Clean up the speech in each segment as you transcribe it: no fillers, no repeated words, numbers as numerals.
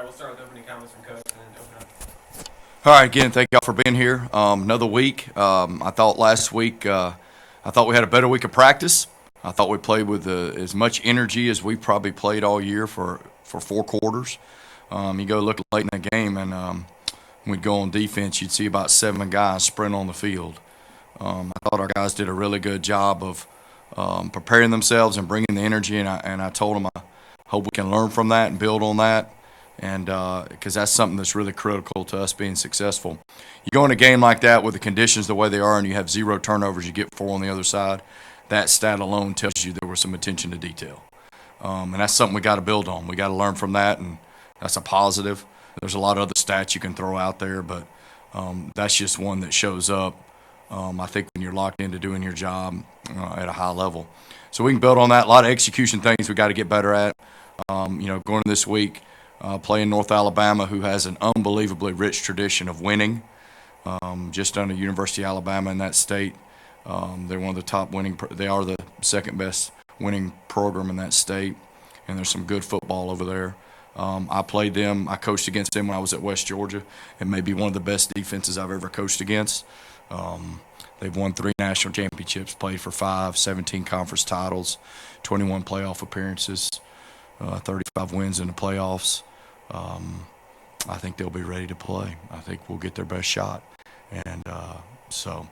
we'll start with opening comments from Coach and then open up. All right, again, thank y'all for being here. Another week. I thought last week, I thought we had a better week of practice. I thought we played with as much energy as we probably played all year for 4 quarters. You go look late in the game, and we'd go on defense, you'd see about 7 guys sprint on the field. I thought our guys did a really good job of preparing themselves and bringing the energy, and I told them I hope we can learn from that and build on that, and because that's something that's really critical to us being successful. You go in a game like that with the conditions the way they are and you have 0 turnovers, you get 4 on the other side, that stat alone tells you there was some attention to detail. And that's something we got to build on. We got to learn from that, and that's a positive. There's a lot of other stats you can throw out there, but that's just one that shows up, I think, when you're locked into doing your job at a high level. So we can build on that. A lot of execution things we got to get better at. Going this week, playing North Alabama, who has an unbelievably rich tradition of winning. Just under University of Alabama in that state. They're one of the top winning. They are the second best winning program in that state, and there's some good football over there. I played them. I coached against them when I was at West Georgia. It may be one of the best defenses I've ever coached against. They've won 3 national championships, played for 5, 17 conference titles, 21 playoff appearances, 35 wins in the playoffs. I think they'll be ready to play. I think we'll get their best shot. And so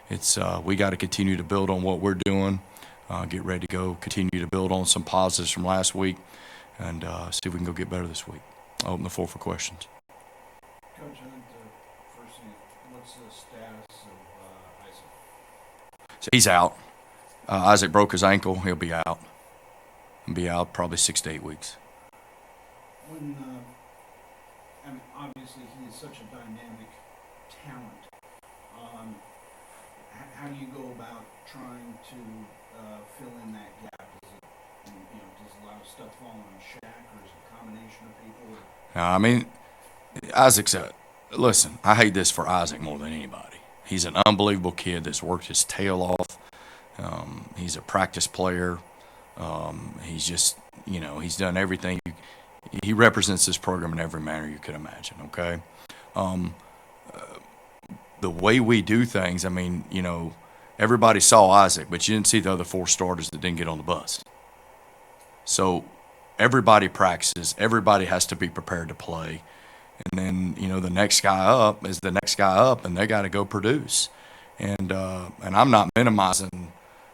it's we got to continue to build on what we're doing, get ready to go, continue to build on some positives from last week, and see if we can go get better this week. I'll open the floor for questions. Coach, I think the first thing, what's the status of Isaac? So he's out. Isaac broke his ankle. He'll be out. He'll be out probably 6 to 8 weeks. When, obviously he is such a dynamic talent. How do you go about trying to fill in that gap? Does a lot of stuff fall on Shaq, or is it a combination of people? I mean, Isaac's listen, I hate this for Isaac more than anybody. He's an unbelievable kid that's worked his tail off. He's a practice player. He's just, he's done everything. He represents this program in every manner you could imagine, okay? The way we do things, everybody saw Isaac, but you didn't see the other 4 starters that didn't get on the bus. So everybody practices. Everybody has to be prepared to play. And then, the next guy up is the next guy up, and they got to go produce. And I'm not minimizing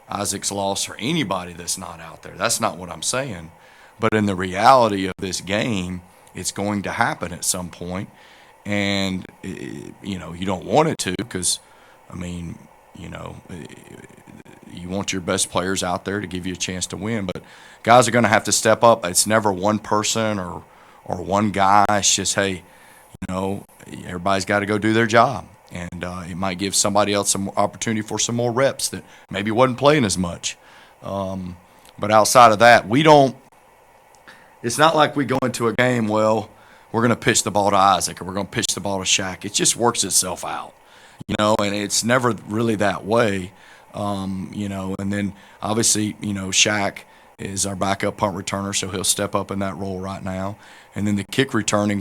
Isaac's loss or anybody that's not out there. That's not what I'm saying. But in the reality of this game, it's going to happen at some point. And, you don't want it to because, you want your best players out there to give you a chance to win. But guys are going to have to step up. It's never one person or one guy. It's just, hey, everybody's got to go do their job. And it might give somebody else some opportunity for some more reps that maybe wasn't playing as much. But outside of that, it's not like we go into a game, well, we're going to pitch the ball to Isaac or we're going to pitch the ball to Shaq. It just works itself out, and it's never really that way, and then obviously, Shaq is our backup punt returner, so he'll step up in that role right now. And then the kick returning,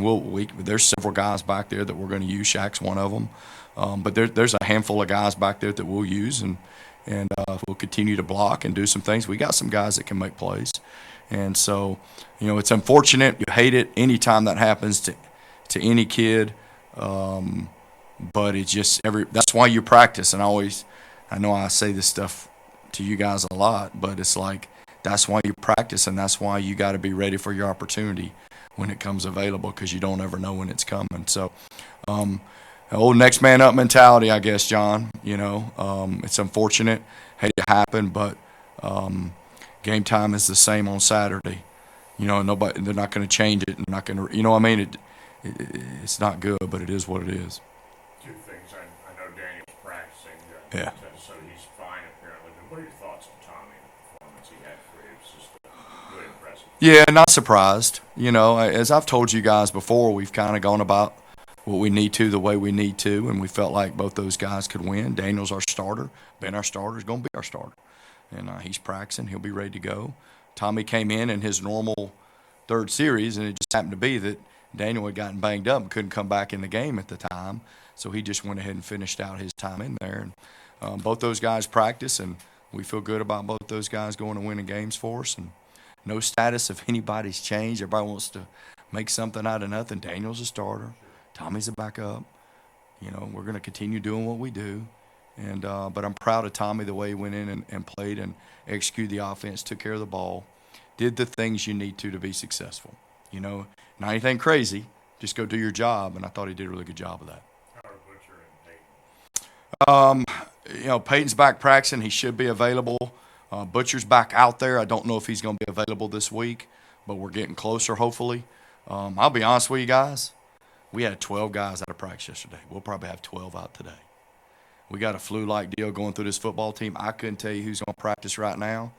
there's several guys back there that we're going to use. Shaq's one of them. But there's a handful of guys back there that we'll use, and we'll continue to block and do some things. We got some guys that can make plays. And so, it's unfortunate. You hate it anytime that happens to any kid. But it's just that's why you practice. And I know I say this stuff to you guys a lot, but it's like that's why you practice, and that's why you got to be ready for your opportunity when it comes available, because you don't ever know when it's coming. So, old next man up mentality, I guess, John. It's unfortunate, hate it happen, but game time is the same on Saturday. They're not going to change it. They're not going to, it's not good, but it is what it is. 2 things. I know Daniel's practicing. Yeah. So he's fine apparently. But what are your thoughts on Tommy and the performance he had for you? It was just really impressive. Yeah, not surprised. As I've told you guys before, we've kind of gone about what we need to the way we need to, and we felt like both those guys could win. Daniel's our starter. Ben, our starter, is going to be our starter. And he's practicing. He'll be ready to go. Tommy came in his normal 3rd series, and it just happened to be that Daniel had gotten banged up and couldn't come back in the game at the time, so he just went ahead and finished out his time in there. And both those guys practice, and we feel good about both those guys going and winning games for us. And no status of anybody's changed. Everybody wants to make something out of nothing. Daniel's a starter. Tommy's a backup. You know, we're going to continue doing what we do. And but I'm proud of Tommy the way he went in and played and executed the offense, took care of the ball, did the things you need to be successful. You know, not anything crazy. Just go do your job, and I thought he did a really good job of that. How are Butcher and Peyton? You know, Peyton's back practicing. He should be available. Butcher's back out there. I don't know if he's going to be available this week, but we're getting closer, hopefully. I'll be honest with you guys. We had 12 guys out of practice yesterday. We'll probably have 12 out today. We got a flu-like deal going through this football team. I couldn't tell you who's going to practice right now.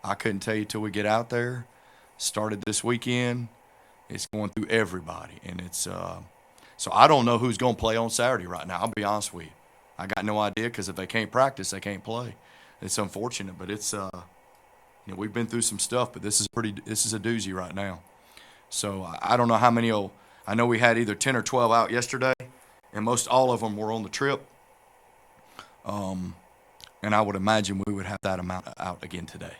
I couldn't tell you till we get out there. Started this weekend. It's going through everybody, and it's so I don't know who's going to play on Saturday right now. I'll be honest with you. I got no idea because if they can't practice, they can't play. It's unfortunate, but it's you know, we've been through some stuff, but this is a doozy right now. So I don't know how many. I know we had either 10 or 12 out yesterday, and most all of them were on the trip. And I would imagine we would have that amount out again today.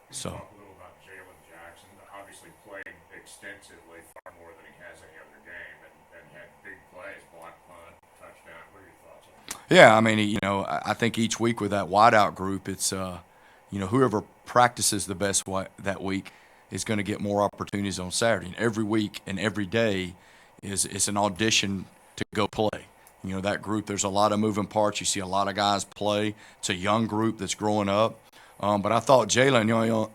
So. Talk a little about Jalen Jackson. Obviously played extensively, far more than he has any other game, and had big plays, block punt, touchdown. What are your thoughts on that? Yeah, I mean, you know, I think each week with that wideout group, it's you know, whoever practices the best that week is going to get more opportunities on Saturday. And every week and every day is an audition to go play. You know, that group, there's a lot of moving parts. You see a lot of guys play. It's a young group that's growing up. But I thought Jalen, you know,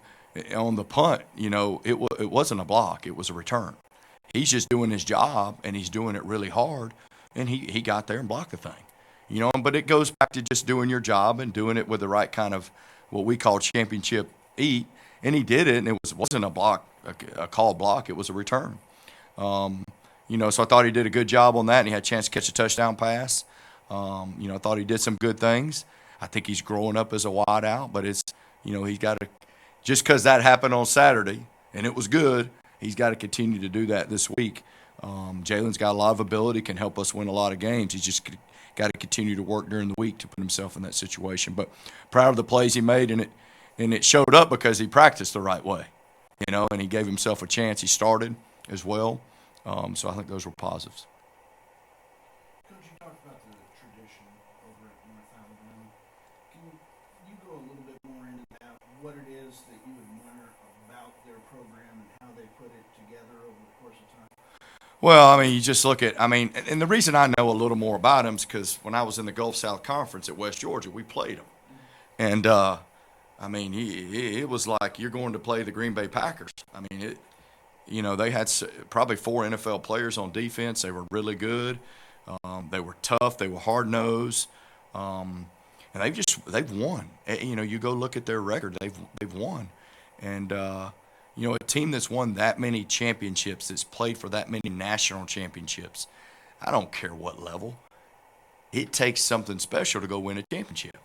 on the punt, you know, it wasn't a block. It was a return. He's just doing his job, and he's doing it really hard. And he got there and blocked the thing. You know, but it goes back to just doing your job and doing it with the right kind of what we call championship eat. And he did it, and it wasn't a block, a called block. It was a return. You know, so I thought he did a good job on that, and he had a chance to catch a touchdown pass. You know, I thought he did some good things. I think he's growing up as a wide out, but it's, you know, he's got to, just because that happened on Saturday and it was good, he's got to continue to do that this week. Jalen's got a lot of ability, can help us win a lot of games. He's just got to continue to work during the week to put himself in that situation. But proud of the plays he made, and it showed up because he practiced the right way, you know, and he gave himself a chance. He started as well. So I think those were positives. Coach, you talked about the tradition over at North Alabama. Can you go a little bit more into that, what it is that you admire about their program and how they put it together over the course of time? Well, I mean, you just look at, I mean, and the reason I know a little more about him is because when I was in the Gulf South Conference at West Georgia, we played him. And, I mean, it was like you're going to play the Green Bay Packers. I mean, you know, they had probably 4 NFL players on defense. They were really good. They were tough. They were hard-nosed. And they've won. You know, you go look at their record. They've won. And, you know, a team that's won that many championships, that's played for that many national championships, I don't care what level, it takes something special to go win a championship.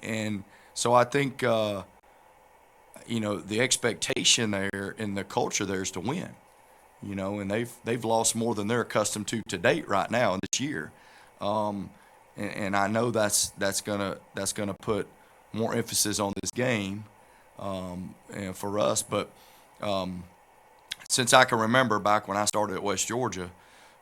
And so I think you know, the expectation there and the culture there is to win, you know, and they've lost more than they're accustomed to date right now in this year. And I know that's gonna put more emphasis on this game, and for us. But since I can remember back when I started at West Georgia,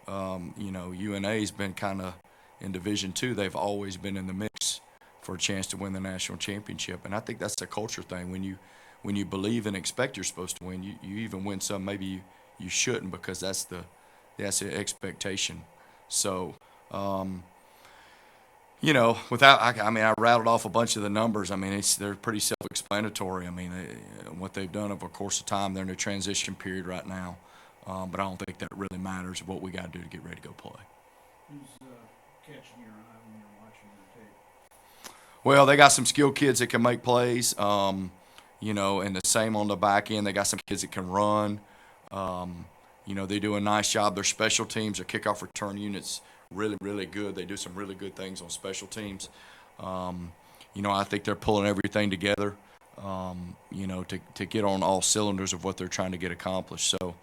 you know, UNA's been kind of in Division II. They've always been in the mix for a chance to win the national championship. And I think that's a culture thing. When you believe and expect you're supposed to win, you even win some maybe you shouldn't, because that's the expectation. So, you know, I mean, I rattled off a bunch of the numbers. I mean, they're pretty self-explanatory. I mean, what they've done over a course of time, they're in a transition period right now. But I don't think that really matters. What we got to do to get ready to go play. Who's catching your eye when you're watching their tape? Well, they got some skilled kids that can make plays. You know, and the same on the back end. They got some kids that can run. You know, they do a nice job. Their special teams, their kickoff return units, really, really good. They do some really good things on special teams. You know, I think they're pulling everything together, you know, to get on all cylinders of what they're trying to get accomplished. So,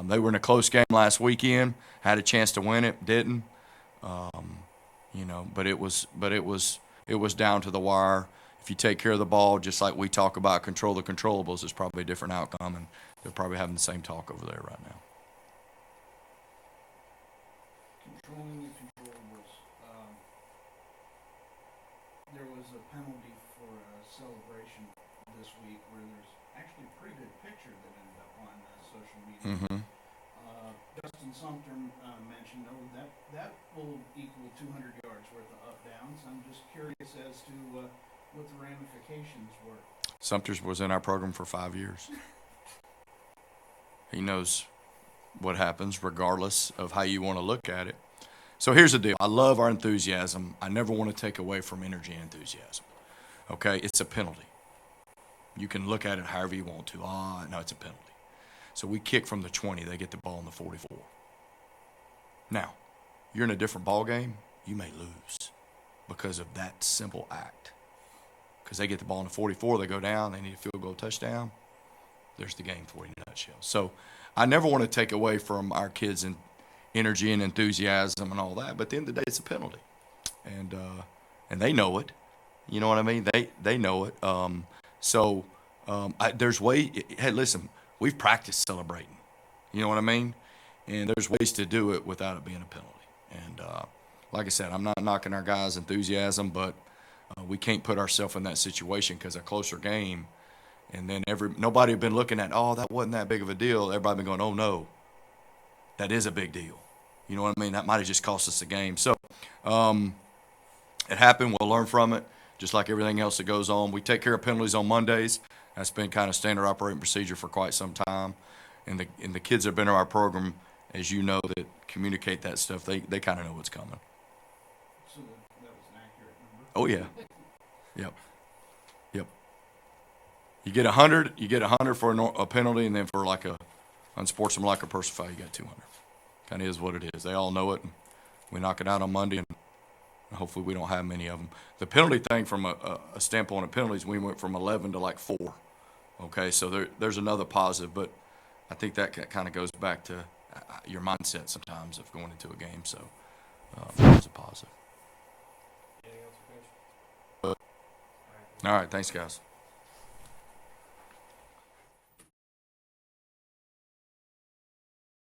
They were in a close game last weekend, had a chance to win it, didn't. But it was down to the wire. If you take care of the ball, just like we talk about control the controllables, it's probably a different outcome, and they're probably having the same talk over there right now. Controlling the controllables. There was a penalty for a celebration this week where there's actually a pretty good picture that ended up on social media. Mm-hmm. Dustin Sumter mentioned, that will equal 200 yards worth of up downs. I'm just curious as to what the ramifications were. Sumter's was in our program for 5 years. He knows what happens regardless of how you want to look at it. So here's the deal. I love our enthusiasm. I never want to take away from energy and enthusiasm. Okay? It's a penalty. You can look at it however you want to. No, it's a penalty. So we kick from the 20. They get the ball in the 44. Now, you're in a different ball game, you may lose because of that simple act. Because they get the ball in the 44, they go down, they need a field goal touchdown. There's the game for you in a nutshell. So I never want to take away from our kids' energy and enthusiasm and all that, but at the end of the day, it's a penalty. And they know it. You know what I mean? They know it. There's way. Hey, listen, we've practiced celebrating. You know what I mean? And there's ways to do it without it being a penalty. And like I said, I'm not knocking our guys' enthusiasm, but we can't put ourselves in that situation because a closer game, and then nobody had been looking at, that wasn't that big of a deal. Everybody been going, oh no, that is a big deal. You know what I mean? That might have just cost us the game. So it happened. We'll learn from it, just like everything else that goes on. We take care of penalties on Mondays. That's been kind of standard operating procedure for quite some time. And the kids that have been in our program, as you know, that communicate that stuff, they kind of know what's coming. So that was an accurate number? Oh, yeah. Yep. You get 100, for a penalty, and then for like a unsportsmanlike or personal foul, you got 200. Kind of is what it is. They all know it, and we knock it out on Monday, and hopefully we don't have many of them. The penalty thing from a standpoint of penalties, we went from 11 to like 4. Okay, so there's another positive, but I think that kind of goes back to your mindset sometimes of going into a game. So that was a positive. Anything else, Coach? All right, thanks, guys.